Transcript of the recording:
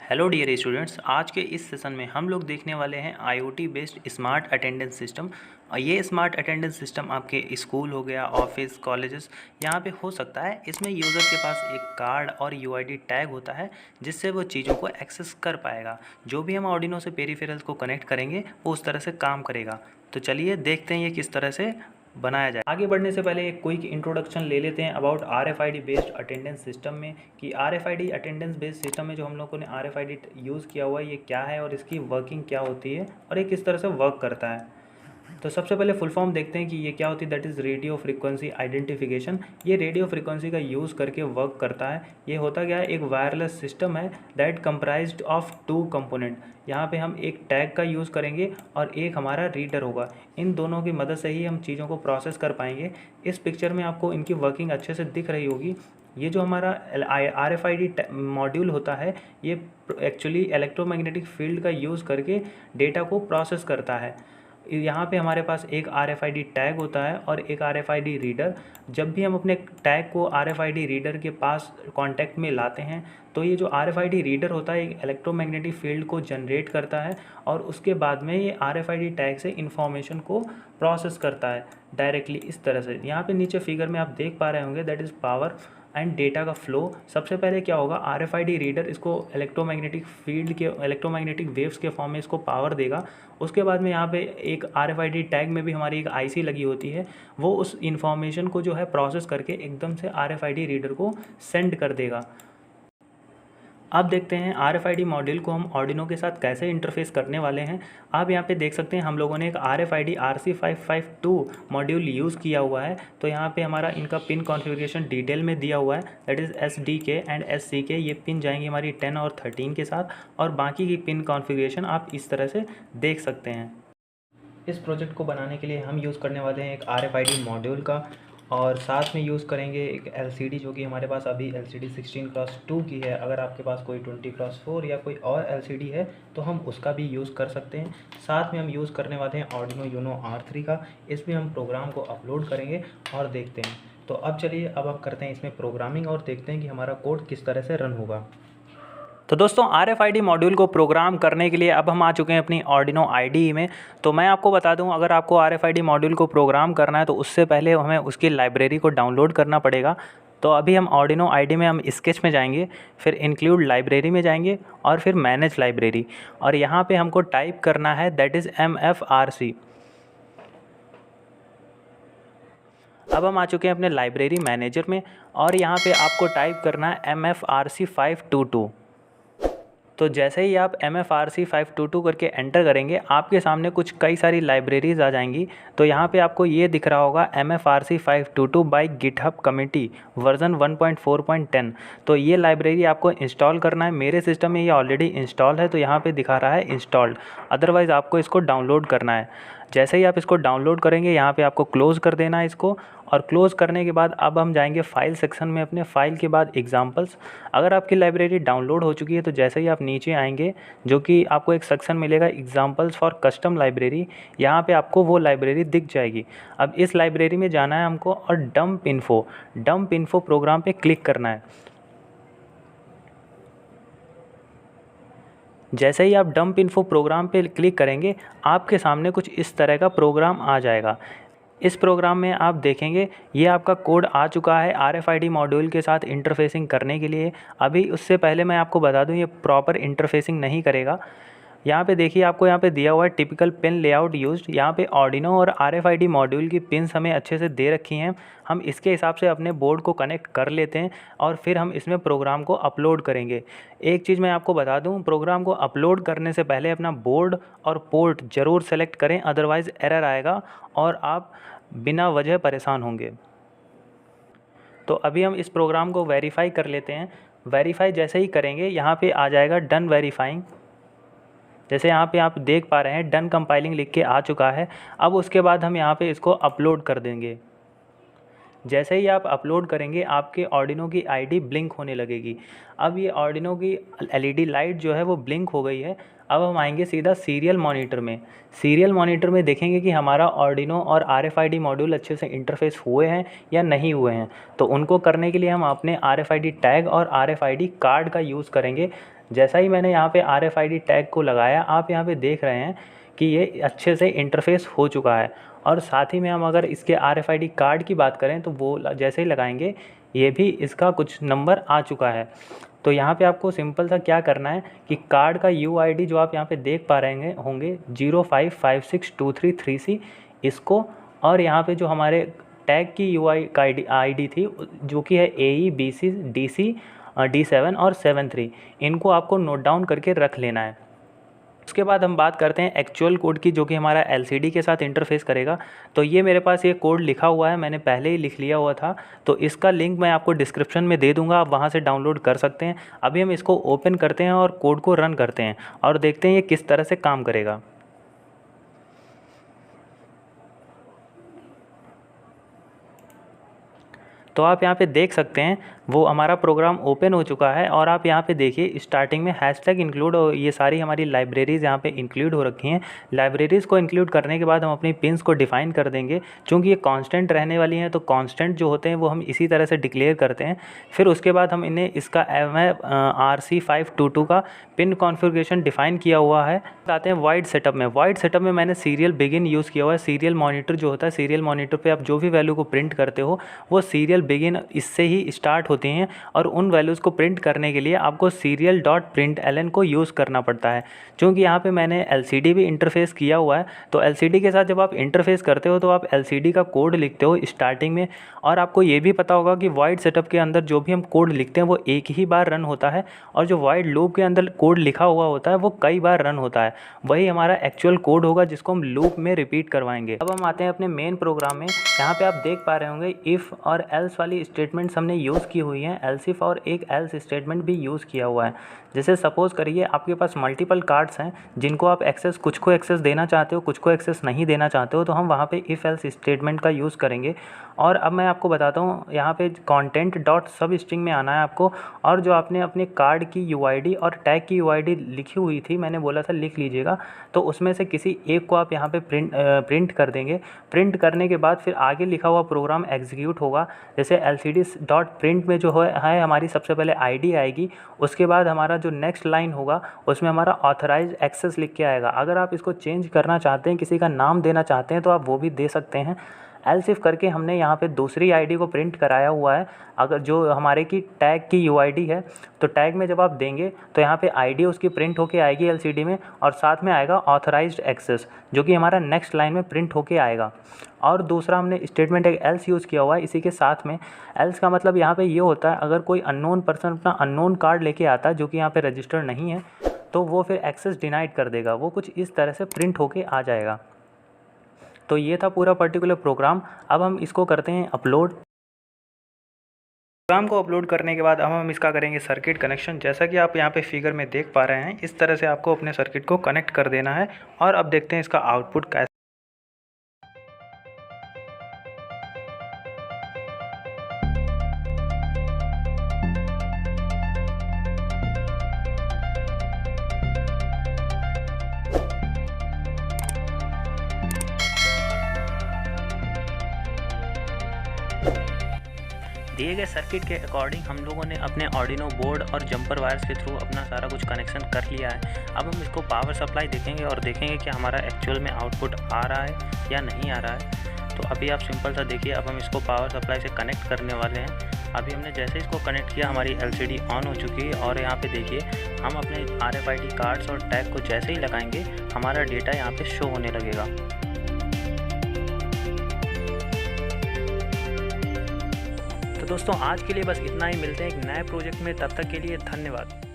Hello dear students, आज के इस सेशन में हम लोग देखने वाले हैं IoT based smart attendance system. ये स्मार्ट अटेंडेंस सिस्टम आपके स्कूल हो गया, ऑफिस, कॉलेजेस, यहाँ पे हो सकता है। इसमें यूज़र के पास एक कार्ड और यूआईडी टैग होता है जिससे वो चीज़ों को एक्सेस कर पाएगा। जो भी हम आर्डिनो से पेरिफेरल्स को कनेक्ट करेंगे वो उस तरह से काम करेगा। तो चलिए देखते हैं ये किस तरह से बनाया जाए। आगे बढ़ने से पहले एक क्विक इंट्रोडक्शन ले लेते हैं about RFID based attendance system में, कि आरएफआईडी अटेंडेंस बेस्ड सिस्टम में जो हम लोगों ने आरएफआईडी यूज़ किया हुआ है ये क्या है और इसकी वर्किंग क्या होती है और ये किस तरह से वर्क करता है। तो सबसे पहले फुल फॉर्म देखते हैं कि ये क्या होती है। That is radio frequency identification. ये रेडियो फ्रीक्वेंसी का यूज़ करके वर्क करता है। ये होता क्या है, एक वायरलेस सिस्टम है that comprised of two component. यहाँ पे हम एक टैग का यूज़ करेंगे और एक हमारा रीडर होगा। इन दोनों की मदद से ही हम चीज़ों को प्रोसेस कर पाएंगे। इस पिक्चर में आपको इनकी वर्किंग अच्छे से दिख रही होगी। ये जो हमारा RFID मॉड्यूल होता है ये एक्चुअली इलेक्ट्रोमैग्नेटिक फील्ड का यूज़ करके डेटा को प्रोसेस करता है। यहाँ पे हमारे पास एक RFID टैग होता है और एक RFID रीडर। जब भी हम अपने टैग को RFID रीडर के पास कांटेक्ट में लाते हैं तो ये जो RFID रीडर होता है एक इलेक्ट्रोमैग्नेटिक फील्ड को जनरेट करता है और उसके बाद में ये RFID टैग से इंफॉर्मेशन को प्रोसेस करता है डायरेक्टली इस तरह से। यहाँ पे नीचे फिगर में आप देख पा रहे होंगे that is power and data का फ्लो। सबसे पहले क्या होगा, RFID रीडर इसको इलेक्ट्रोमैग्नेटिक फील्ड के इलेक्ट्रोमैग्नेटिक वेव्स के फॉर्म में इसको पावर देगा। उसके बाद में यहाँ पे एक RFID टैग में भी हमारी एक IC लगी होती है, वो उस इंफॉर्मेशन को जो है प्रोसेस करके एकदम से RFID रीडर को सेंड कर देगा। अब देखते हैं RFID मॉड्यूल को हम आर्डिनो के साथ कैसे इंटरफेस करने वाले हैं। आप यहाँ पे देख सकते हैं हम लोगों ने एक RFID RC552 मॉड्यूल यूज़ किया हुआ है। तो यहाँ पे हमारा इनका पिन कॉन्फ़िगरेशन डिटेल में दिया हुआ है, that is SDK and SCK। ये पिन जाएंगी हमारी 10 और 13 के साथ और बाकी की पिन कॉन्फ़िगरेशन आप इस तरह से देख सकते हैं। इस प्रोजेक्ट को बनाने के लिए हम यूज़ करने वाले हैं एक RFID मॉड्यूल का और साथ में यूज़ करेंगे एक LCD जो कि हमारे पास अभी LCD 16x2 की है। अगर आपके पास कोई 20x4 या कोई और LCD है तो हम उसका भी यूज़ कर सकते हैं। साथ में हम यूज़ करने वाले हैं आर्डिनो यूनो R3 का। इसमें हम प्रोग्राम को अपलोड करेंगे और देखते हैं। तो अब चलिए अब हम करते हैं इसमें प्रोग्रामिंग और देखते हैं कि हमारा कोड किस तरह से रन होगा। तो दोस्तों RFID मॉड्यूल को प्रोग्राम करने के लिए अब हम आ चुके हैं अपनी आर्डिनो IDE में। तो मैं आपको बता दूं, अगर आपको RFID मॉड्यूल को प्रोग्राम करना है तो उससे पहले हमें उसकी लाइब्रेरी को डाउनलोड करना पड़ेगा। तो अभी हम आर्डिनो IDE में हम स्केच में जाएंगे, फिर इंक्लूड लाइब्रेरी में जाएंगे और फिर मैनेज लाइब्रेरी, और यहाँ पर हमको टाइप करना है दैट इज़ MFRC। अब हम आ चुके हैं अपने लाइब्रेरी मैनेजर में और यहाँ पे आपको टाइप करना है MFRC 522। तो जैसे ही आप MFRC 522 करके एंटर करेंगे आपके सामने कुछ कई सारी लाइब्रेरीज़ आ जाएंगी। तो यहाँ पे आपको ये दिख रहा होगा MFRC 522 by GitHub committee version 1.4.10। तो ये लाइब्रेरी आपको इंस्टॉल करना है। मेरे सिस्टम में ये ऑलरेडी इंस्टॉल है तो यहाँ पे दिखा रहा है इंस्टॉल्ड, अदरवाइज़ आपको इसको डाउनलोड करना है। जैसे ही आप इसको डाउनलोड करेंगे यहाँ पे आपको क्लोज़ कर देना है इसको, और क्लोज़ करने के बाद अब हम जाएंगे फाइल सेक्शन में, अपने फाइल के बाद एग्जाम्पल्स। अगर आपकी लाइब्रेरी डाउनलोड हो चुकी है तो जैसे ही आप नीचे आएंगे जो कि आपको एक सेक्शन मिलेगा एग्जाम्पल्स फॉर कस्टम लाइब्रेरी, यहाँ पे आपको वो लाइब्रेरी दिख जाएगी। अब इस लाइब्रेरी में जाना है हमको और डंप इन्फो प्रोग्राम पे क्लिक करना है। जैसे ही आप डंप इन्फो प्रोग्राम पे क्लिक करेंगे आपके सामने कुछ इस तरह का प्रोग्राम आ जाएगा। इस प्रोग्राम में आप देखेंगे ये आपका कोड आ चुका है RFID मॉड्यूल के साथ इंटरफेसिंग करने के लिए। अभी उससे पहले मैं आपको बता दूं ये प्रॉपर इंटरफेसिंग नहीं करेगा। यहाँ पे देखिए आपको यहाँ पे दिया हुआ है टिपिकल पिन लेआउट यूज्ड। यहाँ पे आर्डिनो और RFID मॉड्यूल की पिन्स हमें अच्छे से दे रखी हैं। हम इसके हिसाब से अपने बोर्ड को कनेक्ट कर लेते हैं और फिर हम इसमें प्रोग्राम को अपलोड करेंगे। एक चीज़ मैं आपको बता दूं, प्रोग्राम को अपलोड करने से पहले अपना बोर्ड और पोर्ट ज़रूर सेलेक्ट करें, अदरवाइज़ एरर आएगा और आप बिना वजह परेशान होंगे। तो अभी हम इस प्रोग्राम को वेरीफाई कर लेते हैं। वेरीफाई जैसे ही करेंगे यहाँ पे आ जाएगा डन वेरीफाइंग। जैसे यहाँ पे आप देख पा रहे हैं डन कंपाइलिंग लिख के आ चुका है। अब उसके बाद हम यहाँ पे इसको अपलोड कर देंगे। जैसे ही आप अपलोड करेंगे आपके आर्डिनो की आईडी ब्लिंक होने लगेगी। अब ये आर्डिनो की एलईडी लाइट जो है वो ब्लिंक हो गई है। अब हम आएंगे सीधा सीरियल मॉनिटर में। सीरियल मॉनिटर में देखेंगे कि हमारा आर्डिनो और RFID मॉड्यूल अच्छे से इंटरफेस हुए हैं या नहीं हुए हैं। तो उनको करने के लिए हम अपने RFID टैग और RFID कार्ड का यूज़ करेंगे। जैसा ही मैंने यहाँ पे RFID टैग को लगाया, आप यहाँ पे देख रहे हैं कि ये अच्छे से इंटरफेस हो चुका है। और साथ ही में हम अगर इसके RFID कार्ड की बात करें तो वो जैसे ही लगाएंगे ये भी इसका कुछ नंबर आ चुका है। तो यहाँ पे आपको सिंपल सा क्या करना है कि कार्ड का UID जो आप यहाँ पे देख पा रहे होंगे 05562333C, इसको, और यहाँ पे जो हमारे टैग की ID थी जो कि है AE BC DC D7 और 73, इनको आपको नोट डाउन करके रख लेना है। उसके बाद हम बात करते हैं एक्चुअल कोड की, जो कि हमारा LCD के साथ इंटरफेस करेगा। तो ये मेरे पास ये कोड लिखा हुआ है, मैंने पहले ही लिख लिया हुआ था, तो इसका लिंक मैं आपको डिस्क्रिप्शन में दे दूंगा, आप वहाँ से डाउनलोड कर सकते हैं। अभी हम इसको ओपन करते हैं और कोड को रन करते हैं और देखते हैं ये किस तरह से काम करेगा। तो आप यहाँ पे देख सकते हैं वो हमारा प्रोग्राम ओपन हो चुका है। और आप यहाँ पे देखिए स्टार्टिंग में हैशटैग इंक्लूड, ये सारी हमारी लाइब्रेरीज़ यहाँ पे इंक्लूड हो रखी हैं। लाइब्रेरीज़ को इंक्लूड करने के बाद हम अपनी पिन्स को डिफ़ाइन कर देंगे। चूँकि ये कांस्टेंट रहने वाली हैं तो कांस्टेंट जो होते हैं वो हम इसी तरह से डिक्लेयर करते हैं। फिर उसके बाद हम इन्हें इसका RC522 का पिन कॉन्फ़िगरेशन डिफ़ाइन किया हुआ है। आते हैं वाइड सेटअप में। वाइड सेटअप में मैंने सीरियल बिगिन यूज़ किया हुआ है। सीरियल मॉनिटर जो होता है, सीरियल मॉनिटर पे आप जो भी वैल्यू को प्रिंट करते हो वो सीरियल बिगिन इससे ही स्टार्ट होती हैं, और उन वैल्यूज़ को प्रिंट करने के लिए आपको serial.println को यूज़ करना पड़ता है। क्योंकि यहाँ पे मैंने LCD भी इंटरफेस किया हुआ है, तो LCD के साथ जब आप इंटरफेस करते हो तो आप LCD का कोड लिखते हो स्टार्टिंग में। और आपको ये भी पता होगा कि वाइड सेटअप के अंदर जो भी हम कोड लिखते हैं वो एक ही बार रन होता है, और जो वाइड लूप के अंदर कोड लिखा हुआ होता है वो कई बार रन होता है। वही हमारा एक्चुअल कोड होगा जिसको हम लूप में रिपीट करवाएंगे। अब हम आते हैं अपने मेन प्रोग्राम में। यहाँ पे आप देख पा रहे होंगे इफ़ और एल्स वाली स्टेटमेंट्स हमने यूज़ की हुई हैं। एल्सिफ और एक एल्स स्टेटमेंट भी यूज़ किया हुआ है। जैसे सपोज़ करिए आपके पास मल्टीपल कार्ड्स हैं जिनको आप एक्सेस, कुछ को एक्सेस देना चाहते हो, कुछ को एक्सेस नहीं देना चाहते हो, तो हम वहाँ पे इफ़ एल्स स्टेटमेंट का यूज़ करेंगे। और अब मैं आपको बताता हूँ, यहाँ पे कंटेंट डॉट सब स्ट्रिंग में आना है आपको, और जो आपने अपने कार्ड की UID और टैग की UID लिखी हुई थी, मैंने बोला था लिख लीजिएगा, तो उसमें से किसी एक को आप यहाँ पे प्रिंट कर देंगे। प्रिंट करने के बाद फिर आगे लिखा हुआ प्रोग्राम एग्जीक्यूट होगा। जैसे LCD.print में जो है हमारी सबसे पहले ID आएगी, उसके बाद हमारा जो नेक्स्ट लाइन होगा उसमें हमारा ऑथराइज्ड एक्सेस लिख के आएगा। अगर आप इसको चेंज करना चाहते हैं, किसी का नाम देना चाहते हैं, तो आप वो भी दे सकते हैं। एल्सिफ करके हमने यहाँ पे दूसरी ID को प्रिंट कराया हुआ है। अगर जो हमारे की टैग की UID है, तो टैग में जब आप देंगे तो यहाँ पे ID उसकी प्रिंट होके आएगी LCD में, और साथ में आएगा ऑथराइज्ड एक्सेस जो कि हमारा नेक्स्ट लाइन में प्रिंट होके आएगा। और दूसरा हमने स्टेटमेंट एक एल्स यूज़ किया हुआ है इसी के साथ में। एल्स का मतलब यहाँ पे ये होता है, अगर कोई अननोन पर्सन अपना अननोन कार्ड लेके आता है जो कि यहाँ पे रजिस्टर्ड नहीं है, तो वो फिर एक्सेस डिनाइड कर देगा। वो कुछ इस तरह से प्रिंट होके आ जाएगा। तो ये था पूरा पर्टिकुलर प्रोग्राम। अब हम इसको करते हैं अपलोड। प्रोग्राम को अपलोड करने के बाद अब हम इसका करेंगे सर्किट कनेक्शन। जैसा कि आप यहाँ पे फिगर में देख पा रहे हैं, इस तरह से आपको अपने सर्किट को कनेक्ट कर देना है। और अब देखते हैं इसका आउटपुट कैसे। दिए गए सर्किट के अकॉर्डिंग हम लोगों ने अपने आर्डिनो बोर्ड और जंपर वायर्स के थ्रू अपना सारा कुछ कनेक्शन कर लिया है। अब हम इसको पावर सप्लाई देखेंगे और देखेंगे कि हमारा एक्चुअल में आउटपुट आ रहा है या नहीं आ रहा है। तो अभी आप सिंपल सा देखिए, अब हम इसको पावर सप्लाई से कनेक्ट करने वाले हैं। अभी हमने जैसे इसको कनेक्ट किया हमारी LCD ऑन हो चुकी है, और यहाँ पे देखिए हम अपने RFID कार्ड्स और टैग को जैसे ही लगाएंगे हमारा डेटा यहाँ पे शो होने लगेगा। दोस्तों आज के लिए बस इतना ही। मिलते हैं एक नए प्रोजेक्ट में, तब तक के लिए धन्यवाद।